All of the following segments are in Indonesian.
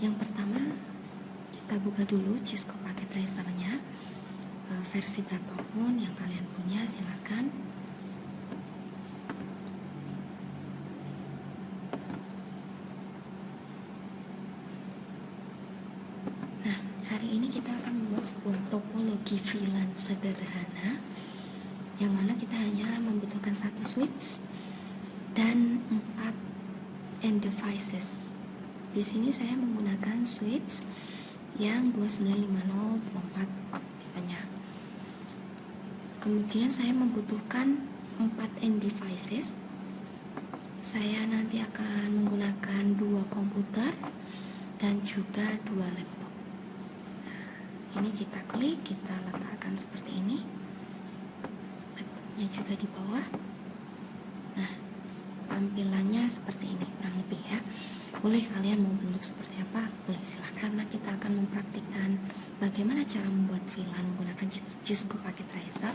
Yang pertama, kita buka dulu Cisco paket tracernya, versi berapapun yang kalian punya silakan. Nah, hari ini kita akan membuat sebuah topologi VLAN sederhana, yang mana kita hanya membutuhkan satu switch dan 4 end devices. Di sini saya menggunakan switch yang 295.24 tipenya. Kemudian saya membutuhkan 4 end devices. Saya nanti akan menggunakan 2 komputer dan juga 2 laptop. Nah, ini kita klik, kita letakkan seperti ini. Laptopnya juga di bawah. Nah, tampilannya seperti ini kurang lebih ya. Boleh kalian mau bentuk seperti apa? Boleh, silahkan. Karena kita akan mempraktikkan bagaimana cara membuat VLAN menggunakan Cisco paket tracer.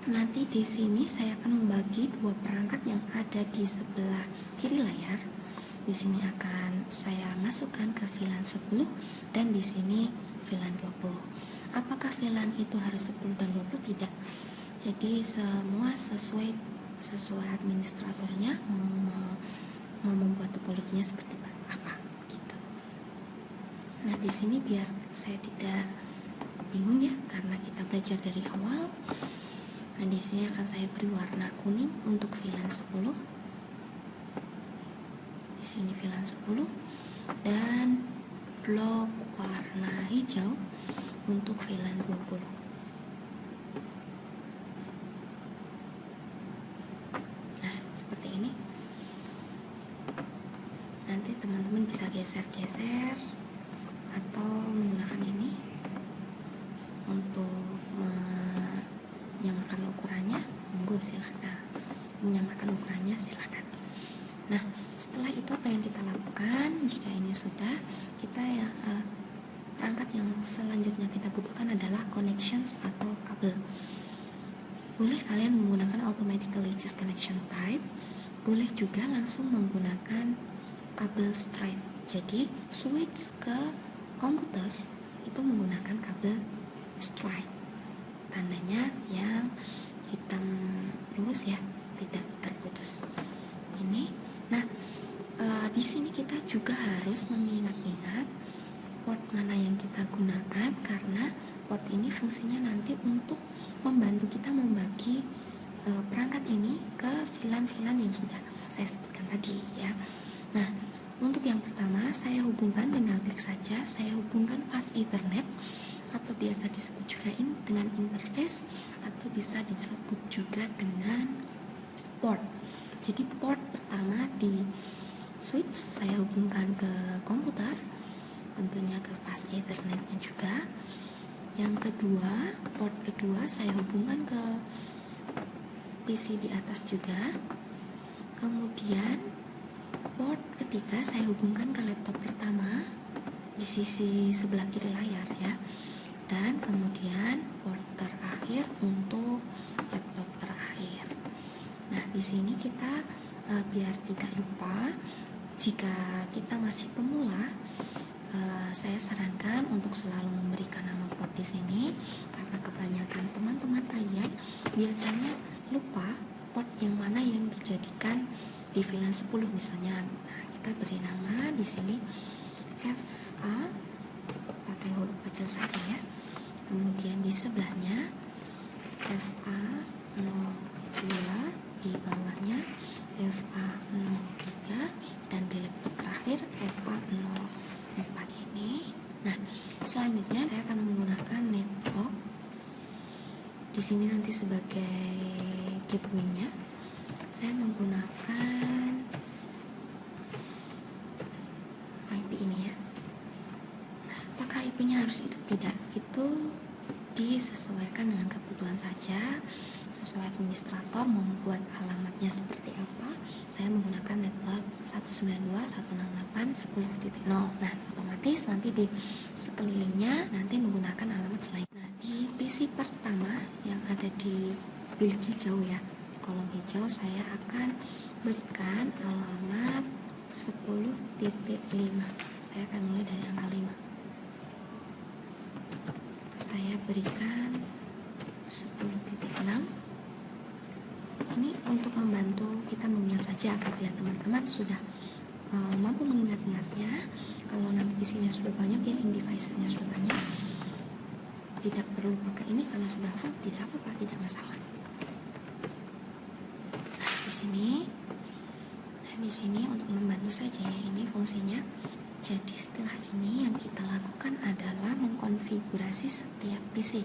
Nanti di sini saya akan membagi 2 perangkat yang ada di sebelah kiri layar. Di sini akan saya masukkan ke VLAN 10 dan di sini VLAN 20. Apakah VLAN itu harus 10 dan 20? Tidak. Jadi semua sesuai administratornya mau membuat topologinya seperti apa gitu. Nah, di sini biar saya tidak bingung ya, karena kita belajar dari awal. Nah, di sini akan saya beri warna kuning untuk VLAN 10. Di sini VLAN 10 dan blok warna hijau untuk VLAN 20. Nah, seperti ini. Nanti teman-teman bisa geser-geser atau menggunakan ini untuk menyamakan ukurannya. Monggo silahkan. Menyamakan ukurannya silahkan. Nah, setelah itu apa yang kita lakukan? Jika ini sudah, kita perangkat yang selanjutnya kita butuhkan adalah connections atau kabel. Boleh kalian menggunakan automatically choose connection type, boleh juga langsung menggunakan kabel straight. Jadi switch ke komputer itu menggunakan kabel straight, tandanya yang hitam lurus ya, tidak terputus ini. Nah, di sini kita juga harus mengingat-ingat port mana yang kita gunakan, karena port ini fungsinya nanti untuk membantu kita membagi perangkat ini ke VLAN-VLAN yang sudah saya sebutkan tadi ya. Nah, untuk yang pertama saya hubungkan, tinggal klik saja, saya hubungkan fast ethernet atau biasa disebut juga dengan interface atau bisa disebut juga dengan port. Jadi port pertama di switch saya hubungkan ke komputer, tentunya ke fast ethernetnya juga. Yang kedua, port kedua saya hubungkan ke PC di atas juga. Kemudian port ketiga saya hubungkan ke laptop pertama di sisi sebelah kiri layar ya. Dan kemudian port terakhir untuk laptop terakhir. Nah, di sini kita biar tidak lupa, jika kita masih pemula, saya sarankan untuk selalu memberikan nama port di sini, karena kebanyakan teman-teman kalian biasanya lupa port yang mana yang dijadikan di VLAN 10 misalnya. Nah, kita beri nama di sini FA pakai huruf kecil saja ya. Kemudian di sebelahnya FA02, di bawahnya FA03, dan di laptop terakhir FA04 ini. Nah, selanjutnya saya akan menggunakan network. Di sini nanti sebagai gateway-nya saya menggunakan IP ini ya. Nah, apakah IP-nya harus itu? Tidak, itu disesuaikan dengan kebutuhan saja. Sesuai administrator membuat alamatnya seperti apa, saya menggunakan network 192.168.10.0. Nah, otomatis nanti di sekelilingnya nanti menggunakan alamat selain. Nah, di PC pertama yang ada di bilik hijau ya, di kolom hijau, saya akan berikan alamat 10.5. Saya akan mulai dari angka 5. Saya berikan 10.6. Ini untuk membantu kita mengingat saja. Apabila teman-teman sudah mampu mengingat-ingatnya, kalau nanti di sini sudah banyak ya, in device-nya sudah banyak, tidak perlu pakai ini karena sudah hafal, tidak apa-apa, tidak masalah. Di sini untuk membantu saja ya, ini fungsinya. Jadi setelah ini yang kita lakukan adalah mengkonfigurasi setiap PC.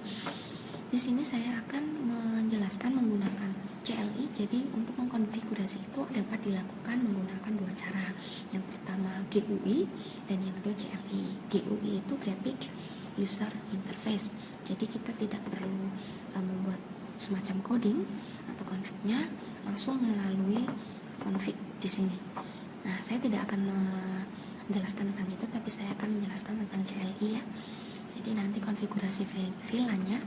Di sini saya akan menjelaskan menggunakan CLI. Jadi untuk mengkonfigurasi itu dapat dilakukan menggunakan dua cara. Yang pertama GUI dan yang kedua CLI. GUI itu Graphic User Interface. Jadi kita tidak perlu membuat semacam coding atau config-nya, langsung melalui config di sini. Nah, saya tidak akan menjelaskan tentang itu, tapi saya akan menjelaskan tentang CLI ya. Jadi nanti konfigurasi VLAN-nya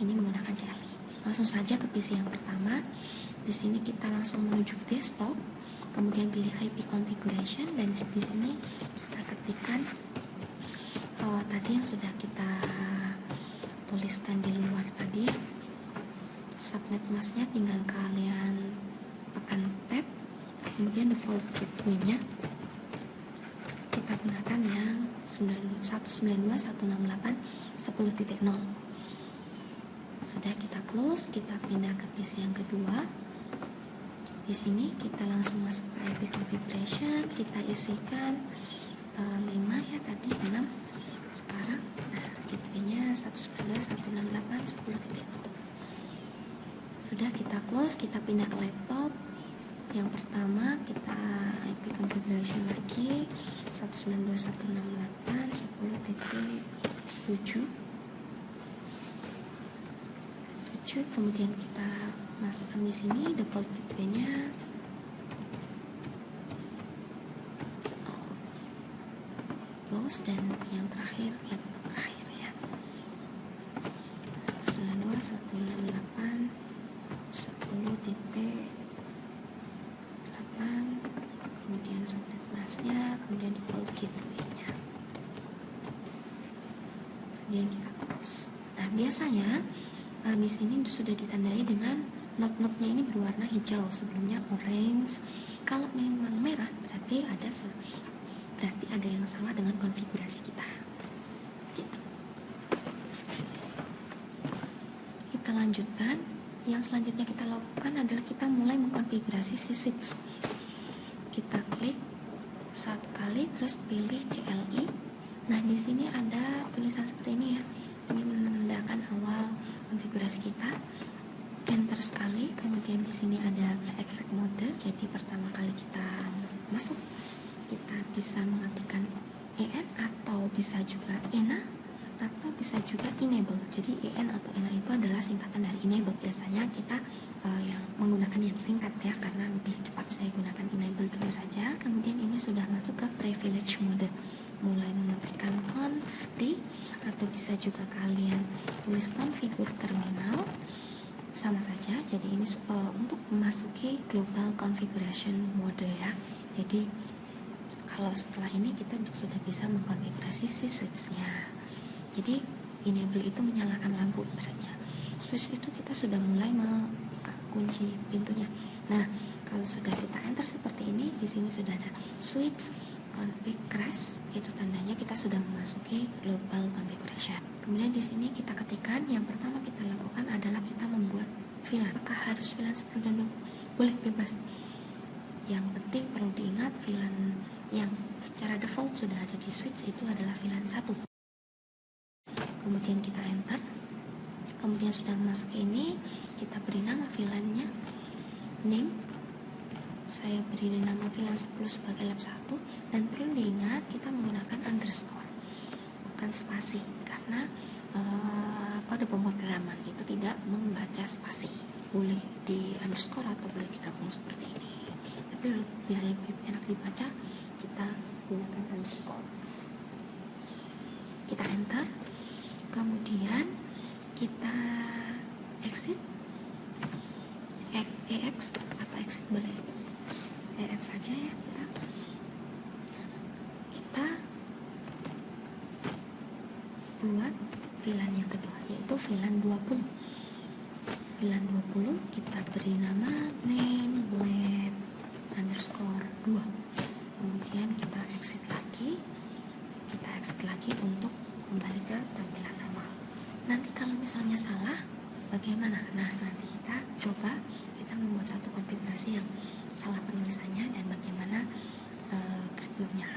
ini menggunakan CLI. Langsung saja ke PC yang pertama. Di sini kita langsung menuju ke desktop, kemudian pilih IP configuration, dan di sini kita ketikkan tadi yang sudah kita tuliskan di luar tadi. Subnet masknya tinggal kalian tekan tab, kemudian default gateway-nya kita gunakan yang 192.168.10.0. Sudah kita close, kita pindah ke PC yang kedua. Di sini kita langsung masuk ke IP configuration, kita isikan 5 ya tadi, 6. Sekarang gateway-nya 192.168.10.0. Sudah kita close, kita pindah ke laptop. Yang pertama kita IP configuration lagi 192.168.10.7. Kemudian kita masukkan di sini default gateway-nya. Close, dan yang terakhir laptop terakhir ya. 192.168, kemudian subnet masknya, kemudian default gateway-nya. Kemudian kita close. Nah, biasanya di sini sudah ditandai dengan not-notnya ini berwarna hijau, sebelumnya orange. Kalau memang merah berarti ada yang salah dengan konfigurasi kita. Gitu. Kita lanjutkan. Yang selanjutnya kita lakukan adalah kita mulai mengkonfigurasi si switch. Kita klik satu kali, terus pilih CLI. Nah, di sini ada tulisan seperti ini ya. Ini menandakan awal konfigurasi kita. Enter sekali, kemudian di sini ada exec mode. Jadi pertama kali kita masuk, kita bisa mengetikkan EN atau bisa juga ENA atau bisa juga enable. Jadi EN atau ENA itu adalah singkatan dari enable. Biasanya kita yang menggunakan yang singkat ya, karena lebih cepat saya gunakan enable dulu saja. Kemudian ini sudah masuk ke privilege mode, mulai mematikan conf t, atau bisa juga kalian tulis configure terminal, sama saja. Jadi ini untuk memasuki global configuration mode ya. Jadi kalau setelah ini kita sudah bisa mengkonfigurasi si switch-nya. Jadi enable itu menyalakan lampu ibaratnya. Switch itu kita sudah mulai kunci pintunya. Nah, kalau sudah kita enter seperti ini, di sini sudah ada switch config crash, itu tandanya kita sudah memasuki global configuration. Kemudian di sini kita ketikkan, yang pertama kita lakukan adalah kita membuat VLAN. Apakah harus VLAN 10 dan 20? Boleh, bebas. Yang penting perlu diingat, VLAN yang secara default sudah ada di switch itu adalah VLAN 1. Kemudian kita enter. Kemudian sudah masuk ke ini, kita beri nama VLAN-nya, name. Saya beri nama VLAN 10 sebagai lab 1, dan perlu diingat kita menggunakan underscore, bukan spasi, karena kode pemrograman itu tidak membaca spasi. Boleh di underscore atau boleh digabung seperti ini, tapi biar lebih enak dibaca kita gunakan underscore. Kita enter, kemudian kita exit, EX atau exit boleh EX saja ya kita. buat VLAN yang kedua, yaitu VLAN 20. VLAN 20 kita beri nama name lab underscore 2. Kemudian kita exit lagi untuk kembali ke tampilan awal. Nanti kalau misalnya salah bagaimana? Nah, nanti kita coba kita membuat satu konfigurasi yang salah penulisannya dan bagaimana treatmentnya.